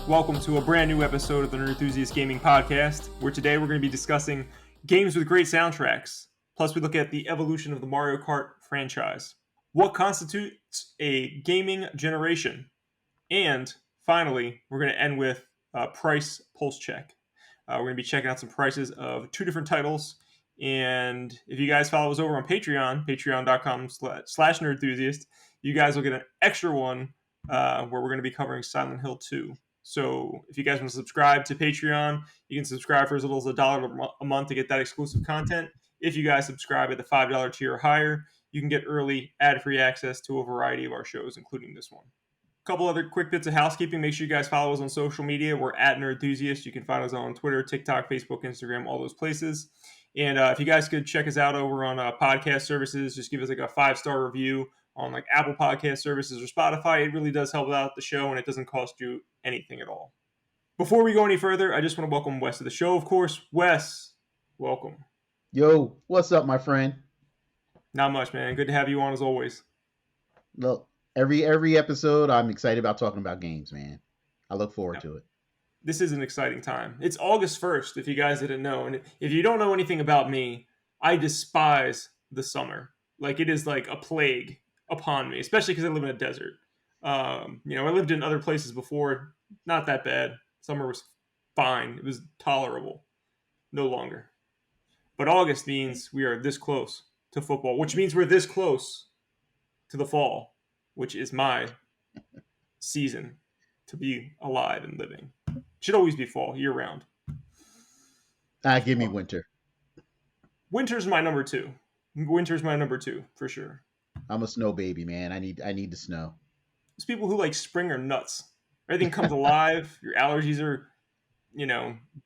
Welcome to a brand new episode of the Nerd Enthusiast Gaming Podcast, where today we're going to be discussing games with great soundtracks. Plus, we look at the evolution of the Mario Kart franchise. What constitutes a gaming generation? And finally, we're going to end with a price pulse check. We're going to be checking out some prices of two different titles. And if you guys follow us over on Patreon, patreon.com/nerdenthusiast, you guys will get an extra one where we're going to be covering Silent Hill 2. So if you guys want to subscribe to Patreon, you can subscribe for as little as $1 a month to get that exclusive content. If you guys subscribe at the $5 tier or higher, you can get early ad-free access to a variety of our shows, including this one. A couple other quick bits of housekeeping. Make sure you guys follow us on social media. We're at Nerd Enthusiast. You can find us on Twitter, TikTok, Facebook, Instagram, all those places. And if you guys could check us out over on podcast services, just give us like a 5-star review on like Apple Podcast services or Spotify. It really does help out the show, and it doesn't cost you anything at all. Before we go any further, I just want to welcome Wes to the show, of course. Wes, welcome. Yo, what's up, my friend? Not much, man. Good to have you on as always. Look, every episode, I'm excited about talking about games, man. I look forward to it. This is an exciting time. It's August 1st, if you guys didn't know. And if you don't know anything about me, I despise the summer. Like, it is like a plague upon me, especially because I live in a desert. I lived in other places before. Not that bad. Summer was fine. It was tolerable. No longer. But August means we are this close to football, which means we're this close to the fall, which is my season to be alive and living. Should always be fall, year round. Give me winter. Winter's my number two. Winter's my number two, for sure. I'm a snow baby, man. I need the snow. There's people who like spring are nuts. Everything comes alive. Your allergies are,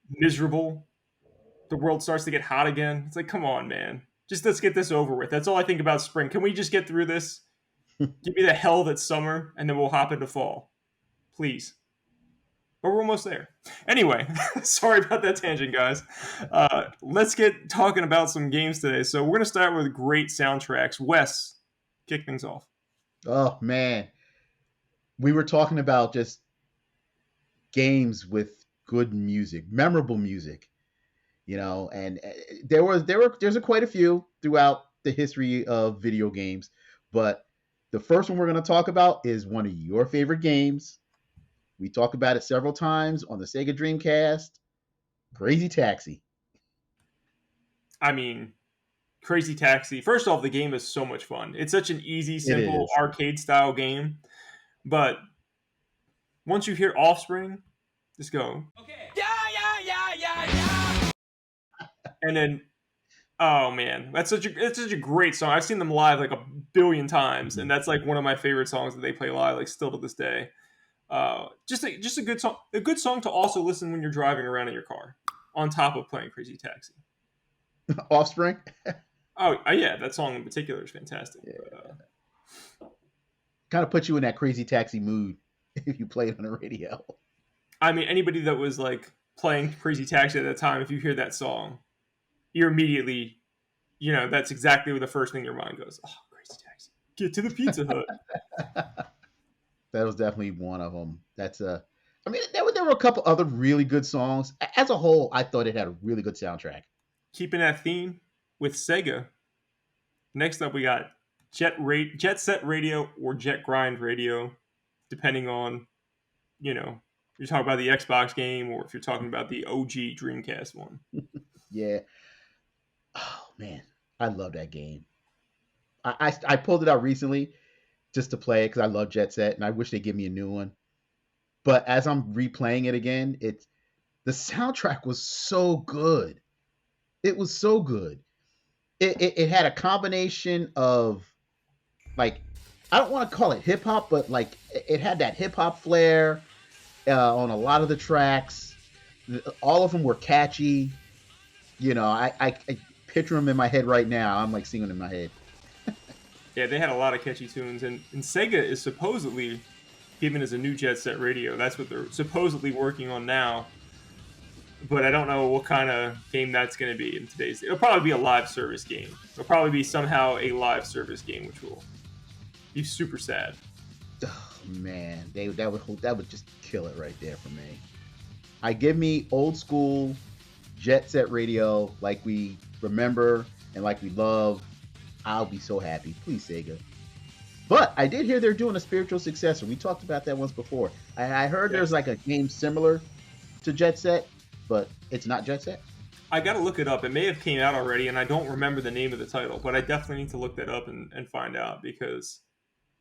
miserable. The world starts to get hot again. It's like, come on, man. Just let's get this over with. That's all I think about spring. Can we just get through this? Give me the hell that's summer, and then we'll hop into fall. Please. But we're almost there. Anyway, sorry about that tangent, guys. Let's get talking about some games today. So we're going to start with great soundtracks. Wes, kick things off. Oh, man. We were talking about just games with good music, memorable music, and there's quite a few throughout the history of video games. But the first one we're going to talk about is one of your favorite games. We talked about it several times on the Sega Dreamcast. Crazy Taxi. I mean, Crazy Taxi. First off, the game is so much fun. It's such an easy, simple arcade-style game. But once you hear Offspring, just go. Okay. Yeah. And then, oh man, it's such a great song. I've seen them live like 1 billion times, and that's like one of my favorite songs that they play live, like still to this day. Just a good song. A good song to also listen when you're driving around in your car, on top of playing Crazy Taxi. Offspring. Oh yeah, that song in particular is fantastic. Yeah. Kind of puts you in that Crazy Taxi mood if you play it on the radio. I mean, anybody that was like playing Crazy Taxi at that time, if you hear that song, you're immediately, that's exactly what the first thing in your mind goes. Oh, Crazy Taxi, get to the Pizza Hut. That was definitely one of them. There were a couple other really good songs. As a whole, I thought it had a really good soundtrack. Keeping that theme with Sega. Next up, we got Jet Set Radio or Jet Grind Radio, depending on, you're talking about the Xbox game or if you're talking about the OG Dreamcast one. Yeah. Oh, man. I love that game. I pulled it out recently just to play it because I love Jet Set, and I wish they'd give me a new one. But as I'm replaying it again, the soundtrack was so good. It was so good. It had a combination of, like, I don't want to call it hip hop, but like it had that hip hop flair on a lot of the tracks. All of them were catchy. I picture them in my head right now. I'm like singing in my head. Yeah, they had a lot of catchy tunes, and Sega is supposedly giving us a new Jet Set Radio. That's what they're supposedly working on now. But I don't know what kind of game that's going to be in today's. It'll probably be a live service game. It'll probably be somehow a live service game, which will be super sad. Man, they that would just kill it right there for me. I give me old school jet set radio like we remember and like we love. I'll be so happy. Please, Sega. But I did hear they're doing a spiritual successor. We talked about that once before. I heard there's Yes. like a game similar to Jet Set, but it's not Jet Set. I gotta look it up. It may have came out already, and I don't remember the name of the title, but I definitely need to look that up and find out because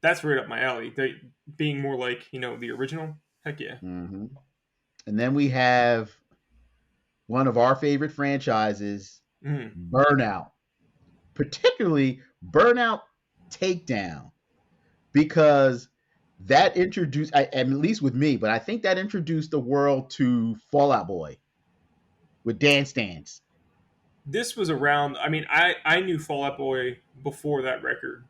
that's right up my alley. They being more like the original. Heck yeah. Hmm. And then we have one of our favorite franchises, Mm. Burnout, particularly Burnout Takedown, because that introduced, at least with me, but I think that introduced the world to Fallout Boy with Dance Dance. This was around. I mean, I knew Fall Out Boy before that record.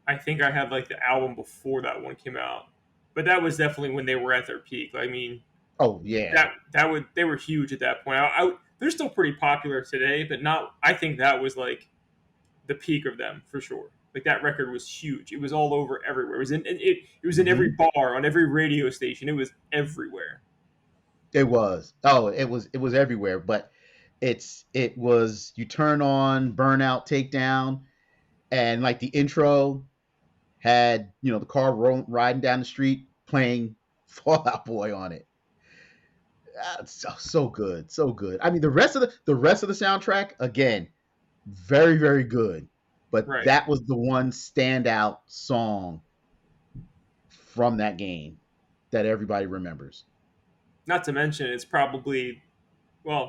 I think I had like the album before that one came out, but that was definitely when they were at their peak. I mean, Oh yeah, that would they were huge at that point. They're still pretty popular today, but not. I think that was like the peak of them for sure. Like that record was huge. It was all over everywhere. It was in every hmm bar, on every radio station. It was everywhere. it was. Oh, it was everywhere. But it was you turn on Burnout Takedown, and like the intro had the car riding down the street playing Fallout Boy on it. So good, so good. I mean, the rest of the soundtrack again, very very good, but Right. that was the one standout song from that game that everybody remembers. Not to mention, it's probably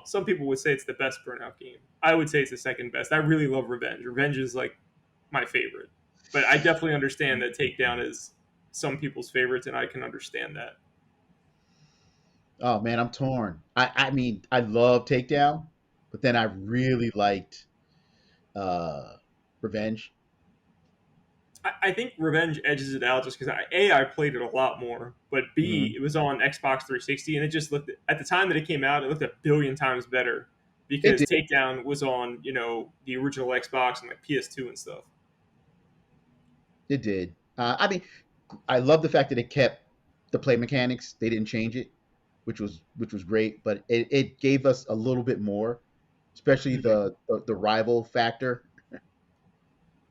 some people would say it's the best Burnout game. I would say it's the second best. I really love Revenge. Revenge is like my favorite, but I definitely understand that Takedown is some people's favorites, and I can understand that. Oh man, I'm torn. I mean, I love Takedown, but then I really liked uh Revenge. I think Revenge edges it out just because I played it a lot more, but B Hmm. it was on Xbox 360 and it just looked at the time that it came out it looked a billion times better It because did. Takedown was on the original Xbox and like PS2 and stuff. It did. I mean, I love the fact that it kept the play mechanics. They didn't change it, which was great. But it gave us a little bit more, especially Mhm. the rival factor.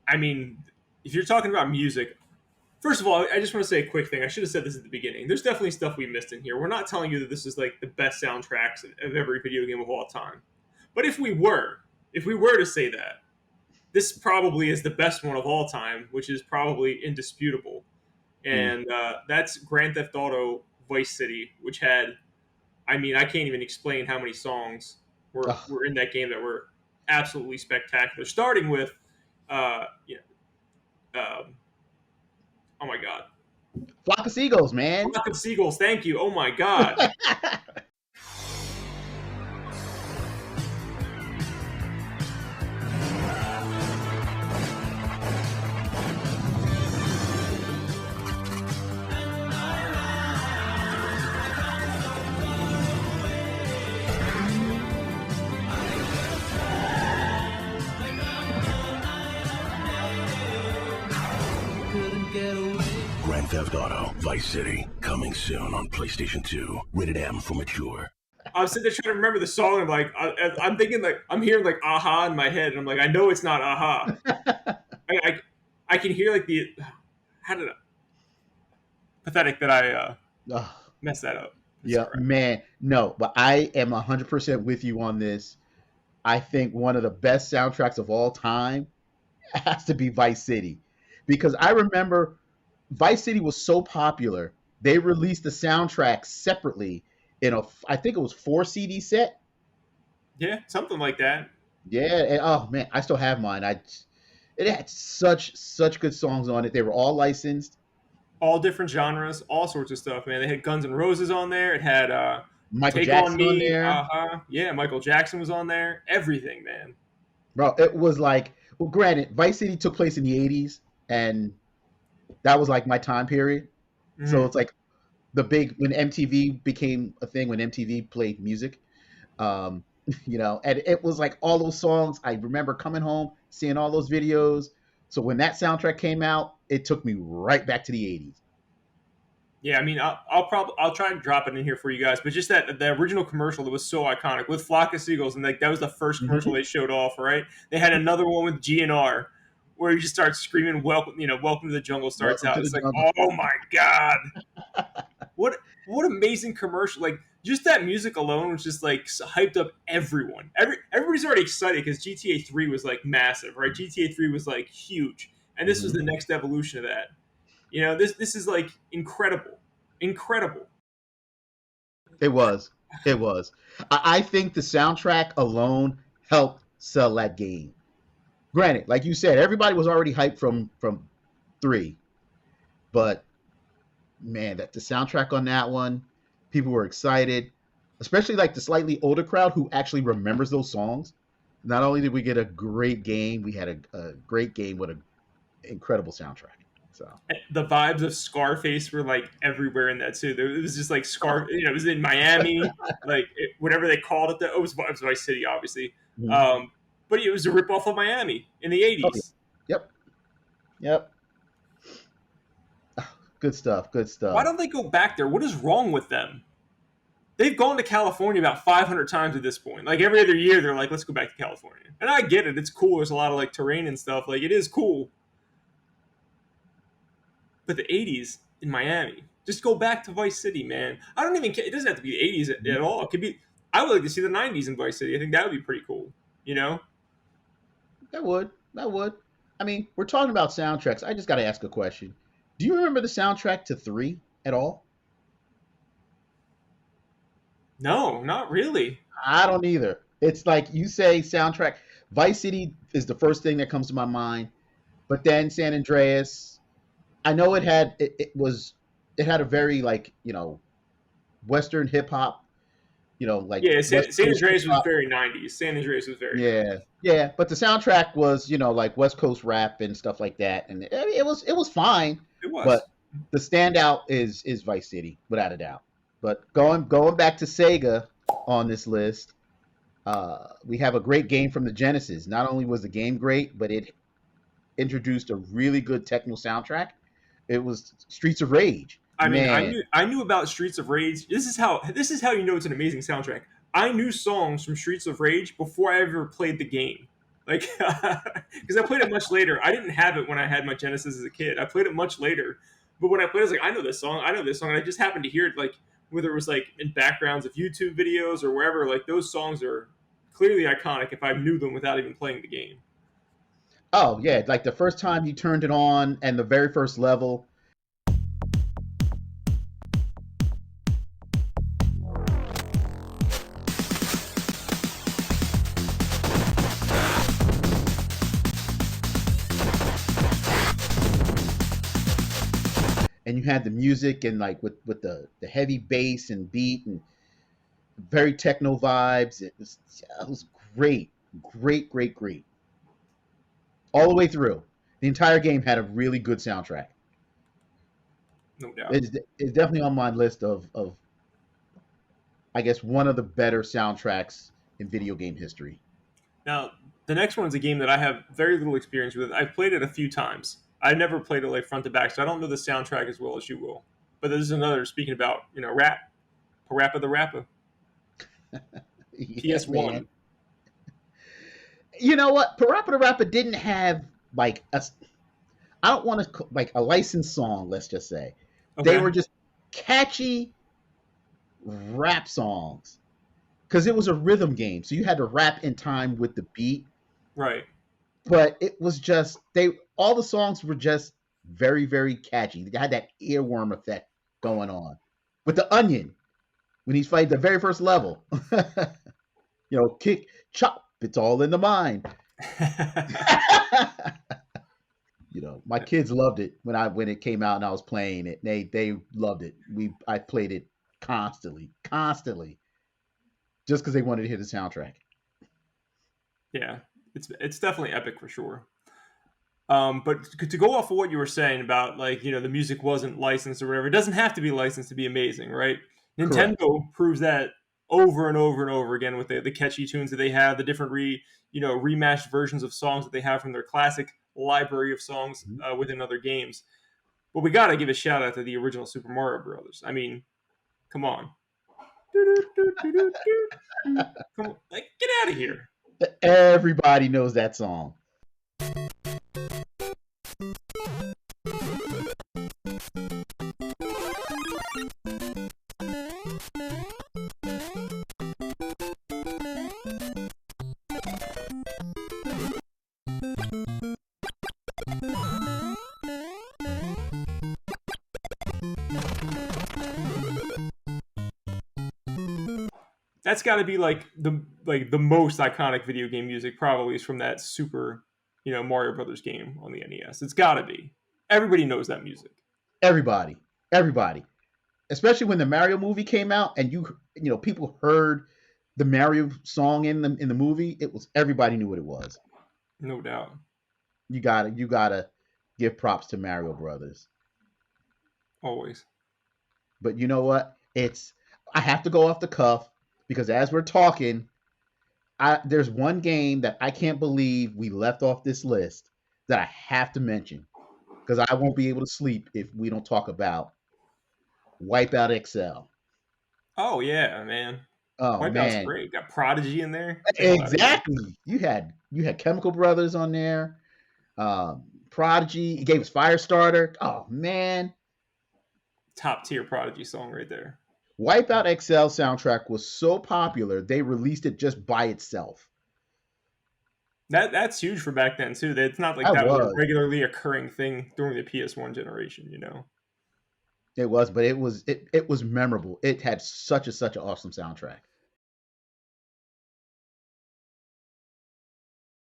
I mean, if you're talking about music, first of all, I just want to say a quick thing. I should have said this at the beginning. There's definitely stuff we missed in here. We're not telling you that this is like the best soundtracks of every video game of all time. But if we were to say that, this probably is the best one of all time, which is probably indisputable. Mm. And that's Grand Theft Auto Vice City, which had, I mean, I can't even explain how many songs Oh, were in that game that were absolutely spectacular. Starting with, uh, you oh my God, Flock of Seagulls, man. Flock of Seagulls. Thank you. Oh my God. Grand Theft Auto Vice City coming soon on PlayStation 2. Rated M for mature. I was sitting there trying to remember the song. And like, I'm thinking like I'm hearing like "Aha" in my head, and I'm like, I know it's not "Aha." I can hear like the how did I, pathetic that I Oh, messed that up. It's yeah, all right. man. No, but I am 100% with you on this. I think one of the best soundtracks of all time has to be Vice City, because I remember Vice City was so popular. They released the soundtrack separately in I think it was 4 CD set. Yeah, something like that. Yeah, and oh man, I still have mine. It had such good songs on it. They were all licensed. All different genres, all sorts of stuff, man. They had Guns N' Roses on there. It had Michael Take On Jackson on Me, there, yeah, Michael Jackson was on there. Everything, man. bro. It was like, well, granted, Vice City took place in the '80s, and that was like my time period. So Hmm. it's like the big when MTV became a thing, when MTV played music. Um, and it was like all those songs. I remember coming home, seeing all those videos. So when that soundtrack came out, it took me right back to the '80s. Yeah, I mean, I'll try and drop it in here for you guys, but just that the original commercial that was so iconic with Flock of Seagulls, and like that was the first commercial Mm-hmm. they showed off, right? They had another one with GNR where you just start screaming, "Welcome, welcome to the jungle!" Starts Welcome out. to the It's like, jungle. oh my god, what amazing commercial! Like just that music alone was just like hyped up everyone. Everybody's already excited because GTA 3 was like massive, right? GTA 3 was like huge, and this was Hmm. the next evolution of that. This is like incredible, incredible. It was. It was. I think the soundtrack alone helped sell that game. Granted, like you said, everybody was already hyped from three, but man, that the soundtrack on that one, people were excited, especially like the slightly older crowd who actually remembers those songs. Not only did we get a great game, we had a great game with an incredible soundtrack. So, The vibes of Scarface were like everywhere in that too. It was just like it was in Miami, like whatever they called it. It was Vice City, obviously, mhm. um, but it was a ripoff of Miami in the Oh, yeah. '80s. Yep, yep. Good stuff. Good Why stuff. don't they go back there? What is wrong with them? They've gone to California about 500 times at this point. Like every other year, they're like, "Let's go back to California." And I get it; it's cool. There's a lot of like terrain and stuff. Like it is cool. But the '80s in Miami, just go back to Vice City, man. I don't even care. It doesn't have to be the '80s at Mhm. all. It could be. I would like to see the '90s in Vice City. I think that would be pretty cool. You know? That would. That would. I mean, we're talking about soundtracks. I just got to ask a question. Do you remember the soundtrack to three at all? No, not really. I don't either. It's like you say soundtrack. Vice City is the first thing that comes to my mind, but then San Andreas. I know it had a very like Western hip hop, like Yeah, West San Coast hip Andreas was hop. very '90s. San Andreas was very Yeah, '90s. yeah. But the soundtrack was like West Coast rap and stuff like that, and it was fine. It But was. the standout is Vice City without a doubt. But going back to Sega on this list, we have a great game from the Genesis. Not only was the game great, but it introduced a really good techno soundtrack. It was Streets of Rage. I mean, Man, I knew about Streets of Rage. This is how you know it's an amazing soundtrack. I knew songs from Streets of Rage before I ever played the game. Like, because I played it much later. I didn't have it when I had my Genesis as a kid. I played it much later. But when I played, I was like, I know this song. I know this song. And I just happened to hear it, like, whether it was like in backgrounds of YouTube videos or wherever. Like, those songs are clearly iconic if I knew them without even playing the game. oh yeah, like the first time you turned it on and the very first level, and you had the music and like with the heavy bass and beat and very techno vibes. It was great, great, great, great all the way through. The entire game had a really good soundtrack. No doubt. It's definitely on my list of I guess one of the better soundtracks in video game history. Now, the next one is a game that I have very little experience with. I've played it a few times. I've never played it like front to back, so I don't know the soundtrack as well as you will. But this is another speaking about rap, Parappa the Rapper, Yeah, man. PS1. You know what? Parappa the Rapper didn't have like I don't want to like a licensed song. Let's just say they Okay, were just catchy rap songs because it was a rhythm game, so you had to rap in time with the beat. right. But it was just they all the songs were just very very catchy. They had that earworm effect going on with the onion when he's fighting the very first level. Kick, chop, it's all in the mind. My kids loved it when it came out and I was playing it. They loved it. I played it constantly, constantly, just because they wanted to hear the soundtrack. Yeah, it's definitely epic for sure. But to go off of what you were saying about like the music wasn't licensed or whatever, it doesn't have to be licensed to be amazing, right? Correct. Nintendo proves that over and over and over again with the catchy tunes that they have, the different rematched versions of songs that they have from their classic library of songs Mhm. within other games. But we got to give a shout out to the original Super Mario Brothers. I mean, come on. Come on. Like, get out of here. Everybody knows that song. That's got to be like the most iconic video game music probably is from that Super, Mario Brothers game on the NES. It's got to be. Everybody knows that music. Everybody, everybody, especially when the Mario movie came out, and people heard the Mario song in the movie. It was everybody knew what it was. No doubt. You gotta give props to Mario Brothers. Always. But you know what? I have to go off the cuff because as we're talking, there's one game that I can't believe we left off this list that I have to mention because I won't be able to sleep if we don't talk about Wipeout XL. Oh yeah, man. Oh Wipeout's man, great. Got Prodigy in there. The hell out of here. exactly. You had Chemical Brothers on there, Prodigy. He gave us Firestarter. Oh man, Top tier Prodigy song right there. Wipeout XL soundtrack was so popular they released it just by itself. That's huge for back then too. It's not like That that was a was. regularly occurring thing during the PS1 generation. It was, but it was memorable. It had such an awesome soundtrack.